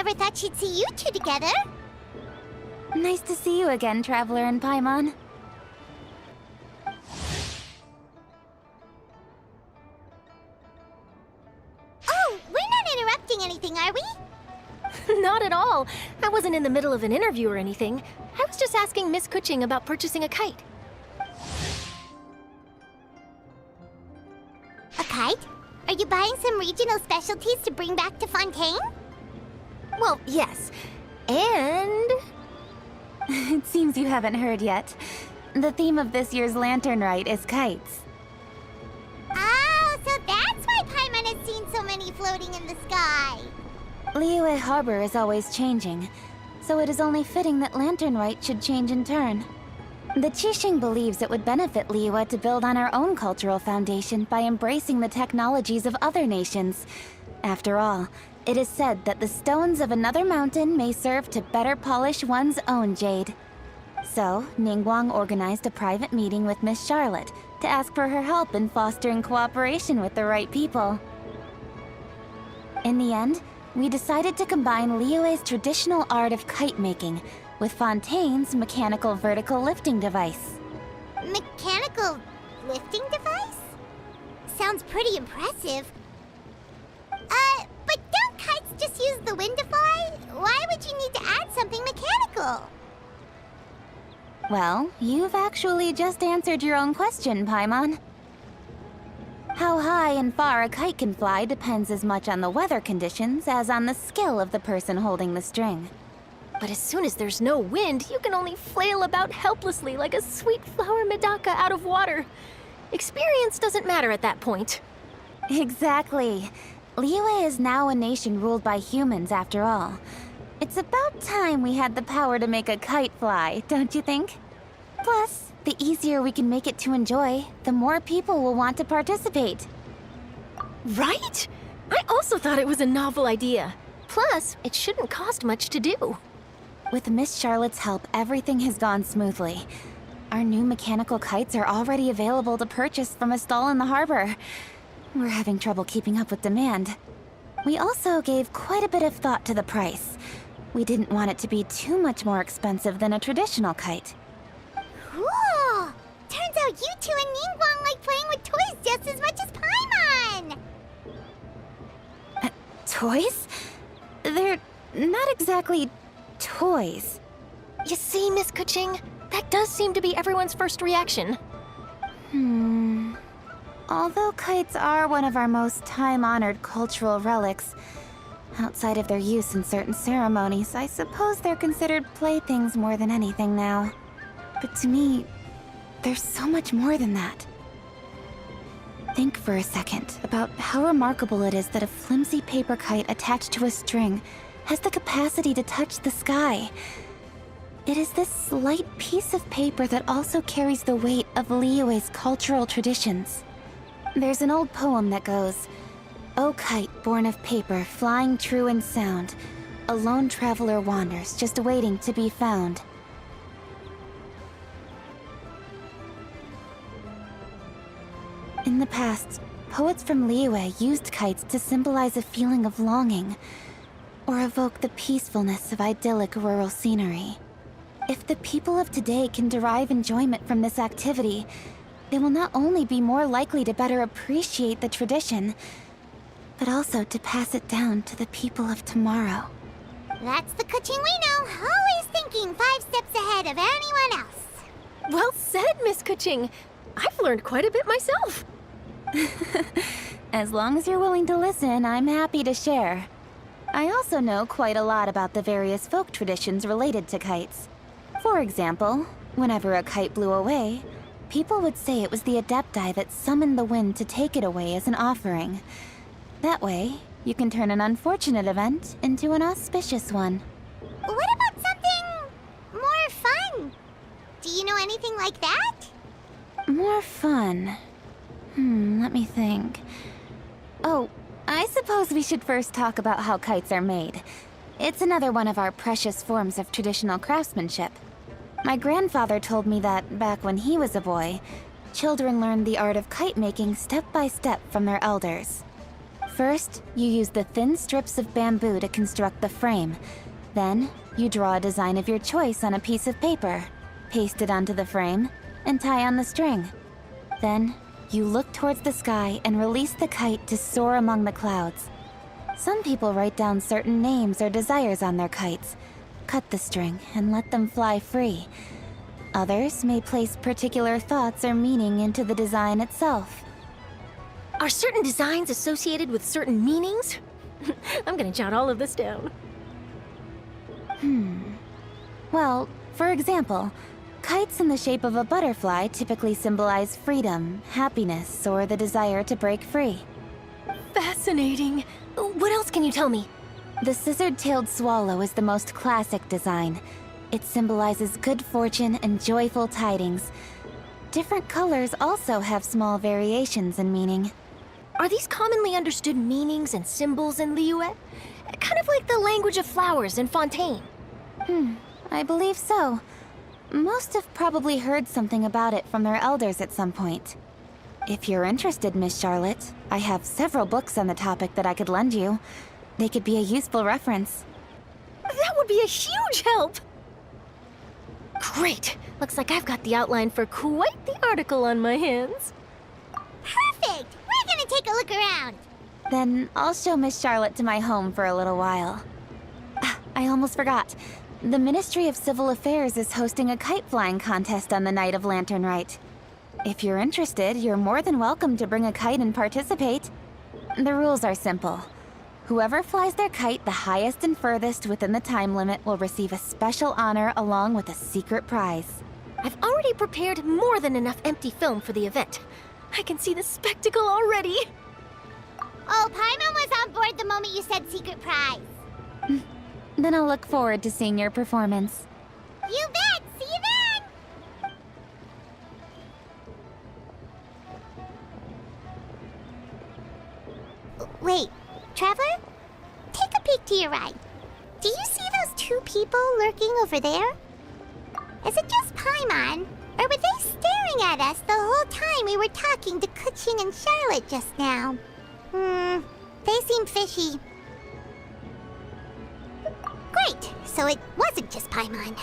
never thought she'd see you two together. Nice to see you again, Traveler and Paimon. Oh, we're not interrupting anything, are we? Not at all. I wasn't in the middle of an interview or anything. I was just asking Miss Kuching about purchasing a kite. A kite? Are you buying some regional specialties to bring back to Fontaine? Well, yes. And... It seems you haven't heard yet. The theme of this year's Lantern Rite is kites. Oh, so that's why Paimon has seen so many floating in the sky. Liyue Harbor is always changing, so it is only fitting that Lantern Rite should change in turn. The Qixing believes it would benefit Liyue to build on our own cultural foundation by embracing the technologies of other nations. After all, it is said that the stones of another mountain may serve to better polish one's own jade. So, Ningguang organized a private meeting with Miss Scarlet to ask for her help in fostering cooperation with the right people. In the end, we decided to combine Liyue's traditional art of kite making with Fontaine's mechanical vertical lifting device. Mechanical lifting device? Sounds pretty impressive. But don't kites just use the wind to fly? Why would you need to add something mechanical? Well, you've actually just answered your own question, Paimon. How high and far a kite can fly depends as much on the weather conditions as on the skill of the person holding the string. But as soon as there's no wind, you can only flail about helplessly like a sweet flower medaka out of water. Experience doesn't matter at that point. Exactly. Liyue is now a nation ruled by humans, after all. It's about time we had the power to make a kite fly, don't you think? Plus, the easier we can make it to enjoy, the more people will want to participate. Right? I also thought it was a novel idea. Plus, it shouldn't cost much to do. With Miss Charlotte's help, everything has gone smoothly. Our new mechanical kites are already available to purchase from a stall in the harbor. We're having trouble keeping up with demand. We also gave quite a bit of thought to the price. We didn't want it to be too much more expensive than a traditional kite. Cool! Turns out you two and Ningguang like playing with toys just as much as Paimon! Toys? They're not exactly toys. You see, Miss Kuching, that does seem to be everyone's first reaction. Although kites are one of our most time-honored cultural relics, outside of their use in certain ceremonies, I suppose they're considered playthings more than anything now. But to me, there's so much more than that. Think for a second about how remarkable it is that a flimsy paper kite attached to a string has the capacity to touch the sky. It is this slight piece of paper that also carries the weight of Liyue's cultural traditions. There's an old poem that goes, "O kite born of paper, flying true in sound, a lone traveler wanders, just waiting to be found." In the past, poets from Liyue used kites to symbolize a feeling of longing, or evoke the peacefulness of idyllic rural scenery. If the people of today can derive enjoyment from this activity, they will not only be more likely to better appreciate the tradition, but also to pass it down to the people of tomorrow. That's the Kuching we know, always thinking 5 steps ahead of anyone else. Well said, Miss Kuching. I've learned quite a bit myself. As long as you're willing to listen, I'm happy to share. I also know quite a lot about the various folk traditions related to kites. For example, whenever a kite blew away, people would say it was the Adepti that summoned the wind to take it away as an offering. That way, you can turn an unfortunate event into an auspicious one. What about something more fun? Do you know anything like that? More fun? Let me think. Oh, I suppose we should first talk about how kites are made. It's another one of our precious forms of traditional craftsmanship. My grandfather told me that, back when he was a boy, children learned the art of kite making step by step from their elders. First, you use the thin strips of bamboo to construct the frame. Then, you draw a design of your choice on a piece of paper, paste it onto the frame, and tie on the string. Then, you look towards the sky and release the kite to soar among the clouds. Some people write down certain names or desires on their kites, cut the string, and let them fly free. Others may place particular thoughts or meaning into the design itself. Are certain designs associated with certain meanings? I'm gonna jot all of this down. Well, for example, kites in the shape of a butterfly typically symbolize freedom, happiness, or the desire to break free. Fascinating. What else can you tell me? The scissor-tailed swallow is the most classic design. It symbolizes good fortune and joyful tidings. Different colors also have small variations in meaning. Are these commonly understood meanings and symbols in Liyue? Kind of like the language of flowers in Fontaine. I believe so. Most have probably heard something about it from their elders at some point. If you're interested, Miss Charlotte, I have several books on the topic that I could lend you. They could be a useful reference. That would be a huge help! Great! Looks like I've got the outline for quite the article on my hands. Perfect! We're gonna take a look around. Then I'll show Miss Charlotte to my home for a little while. I almost forgot. The Ministry of Civil Affairs is hosting a kite flying contest on the night of Lantern Rite. If you're interested, you're more than welcome to bring a kite and participate. The rules are simple. Whoever flies their kite the highest and furthest within the time limit will receive a special honor along with a secret prize. I've already prepared more than enough empty film for the event. I can see the spectacle already. Oh, Paimon was on board the moment you said secret prize. Then I'll look forward to seeing your performance. You bet! See you then! Wait, Traveler? Take a peek to your right. Do you see those two people lurking over there? Is it just Paimon? Or were they staring at us the whole time we were talking to Kuching and Charlotte just now? They seem fishy. Great, so it wasn't just Paimon.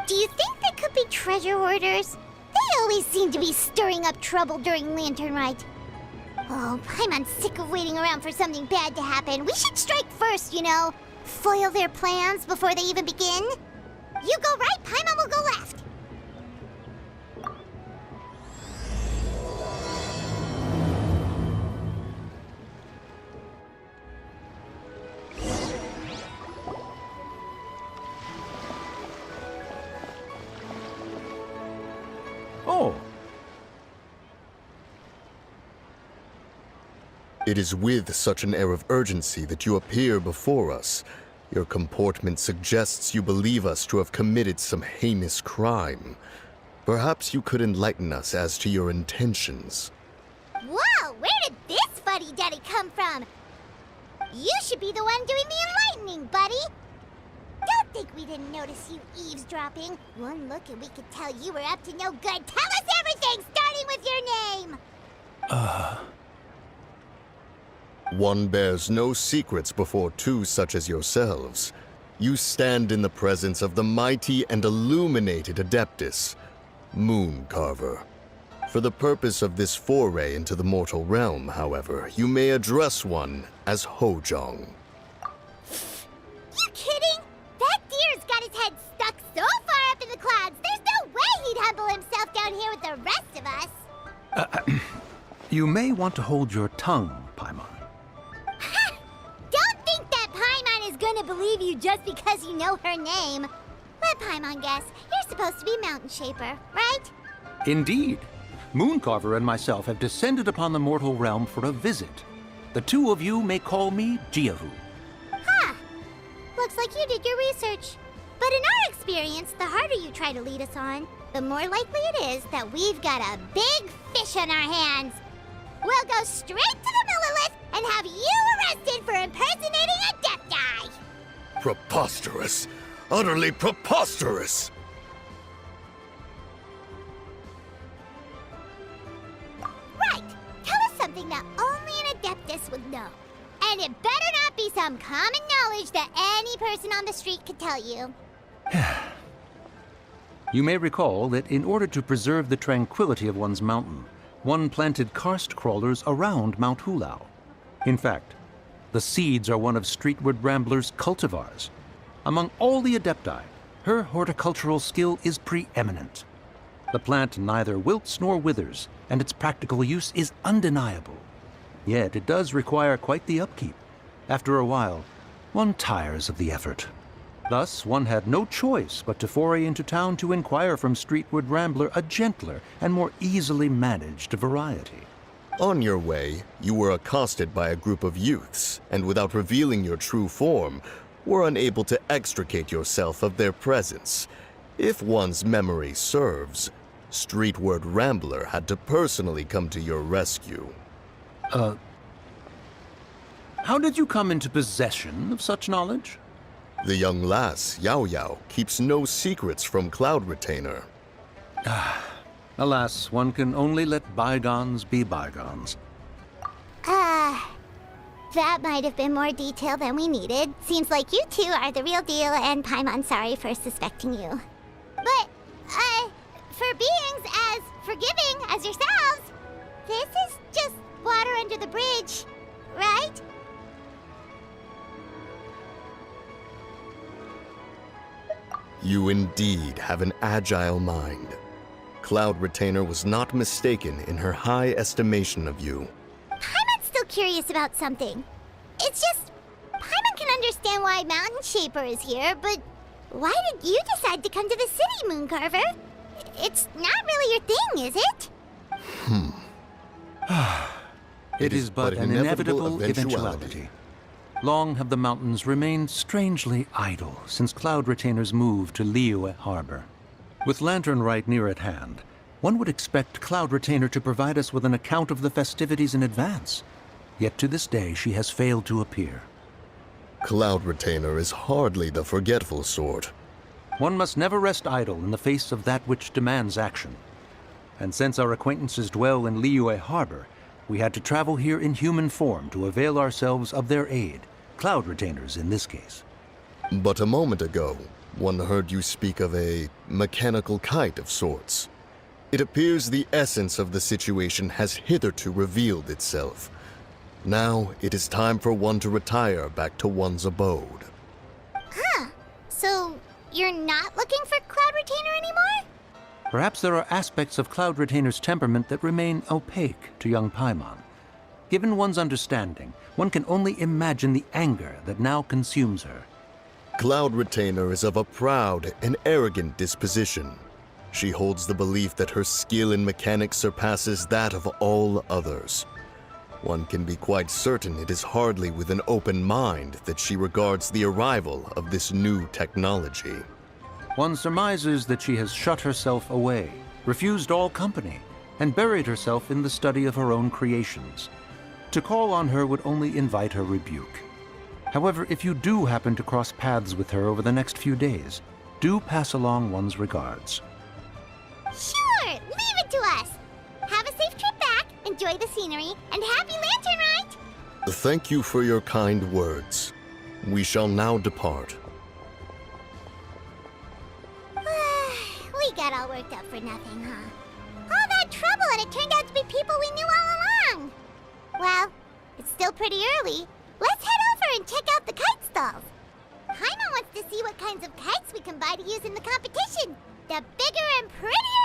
Do you think they could be treasure hoarders? They always seem to be stirring up trouble during Lantern Rite. Oh, Paimon's sick of waiting around for something bad to happen. We should strike first, you know. Foil their plans before they even begin. You go right, Paimon will go left. Oh. It is with such an air of urgency that you appear before us. Your comportment suggests you believe us to have committed some heinous crime. Perhaps you could enlighten us as to your intentions. Whoa, where did this fuddy-duddy come from? You should be the one doing the enlightening, buddy. Don't think we didn't notice you eavesdropping. One look and we could tell you were up to no good. Tell us everything, starting with your name. One bears no secrets before two such as yourselves. You stand in the presence of the mighty and illuminated Adeptus, Moon Carver. For the purpose of this foray into the mortal realm, however, you may address one as Hojong. You kidding? That deer's got his head stuck so far up in the clouds, there's no way he'd humble himself down here with the rest of us. You may want to hold your tongue, Paimon. Don't think that Paimon is gonna believe you just because you know her name. Let Paimon guess. You're supposed to be Mountain Shaper, right? Indeed. Mooncarver and myself have descended upon the mortal realm for a visit. The two of you may call me Jiahu. Huh. Looks like you did your research. But in our experience, the harder you try to lead us on, the more likely it is that we've got a big fish on our hands. We'll go straight to the Millilith and have you arrested for impersonating a death guy. Preposterous! Utterly preposterous! Right. Tell us something that only an Adeptus would know. And it better not be some common knowledge that any person on the street could tell you. You may recall that in order to preserve the tranquility of one's mountain, one planted karst crawlers around Mount Hulao. In fact, the seeds are one of Streetward Rambler's cultivars. Among all the Adepti, her horticultural skill is preeminent. The plant neither wilts nor withers, and its practical use is undeniable. Yet it does require quite the upkeep. After a while, one tires of the effort. Thus, one had no choice but to foray into town to inquire from Streetward Rambler a gentler and more easily managed variety. On your way, you were accosted by a group of youths, and without revealing your true form, were unable to extricate yourself of their presence. If one's memory serves, Streetward Rambler had to personally come to your rescue. How did you come into possession of such knowledge? The young lass, Yao Yao, keeps no secrets from Cloud Retainer. Alas, one can only let bygones be bygones. That might have been more detail than we needed. Seems like you two are the real deal, and Paimon's sorry for suspecting you. But, for beings as forgiving as yourselves, this is just water under the bridge, right? You indeed have an agile mind. Cloud Retainer was not mistaken in her high estimation of you. Paimon's still curious about something. It's just, Paimon can understand why Mountain Shaper is here, but why did you decide to come to the city, Mooncarver? It's not really your thing, is it? It is but an inevitable eventuality. Long have the mountains remained strangely idle since Cloud Retainer's move to Liyue Harbor. With Lantern Rite near at hand, one would expect Cloud Retainer to provide us with an account of the festivities in advance. Yet to this day she has failed to appear. Cloud Retainer is hardly the forgetful sort. One must never rest idle in the face of that which demands action. And since our acquaintances dwell in Liyue Harbor, we had to travel here in human form to avail ourselves of their aid, Cloud Retainers in this case. But a moment ago, one heard you speak of a mechanical kite of sorts. It appears the essence of the situation has hitherto revealed itself. Now it is time for one to retire back to one's abode. So, you're not looking for Cloud Retainer anymore? Perhaps there are aspects of Cloud Retainer's temperament that remain opaque to young Paimon. Given one's understanding, one can only imagine the anger that now consumes her. Cloud Retainer is of a proud and arrogant disposition. She holds the belief that her skill in mechanics surpasses that of all others. One can be quite certain it is hardly with an open mind that she regards the arrival of this new technology. One surmises that she has shut herself away, refused all company, and buried herself in the study of her own creations. To call on her would only invite her rebuke. However, if you do happen to cross paths with her over the next few days, do pass along one's regards. Sure, leave it to us. Have a safe trip back, enjoy the scenery, and happy Lantern Rite! Thank you for your kind words. We shall now depart. We got all worked up for nothing, huh? All that trouble and it turned out to be people we knew all along! Well, it's still pretty early. Let's head over and check out the kite stalls. Paimon wants to see what kinds of kites we can buy to use in the competition. The bigger and prettier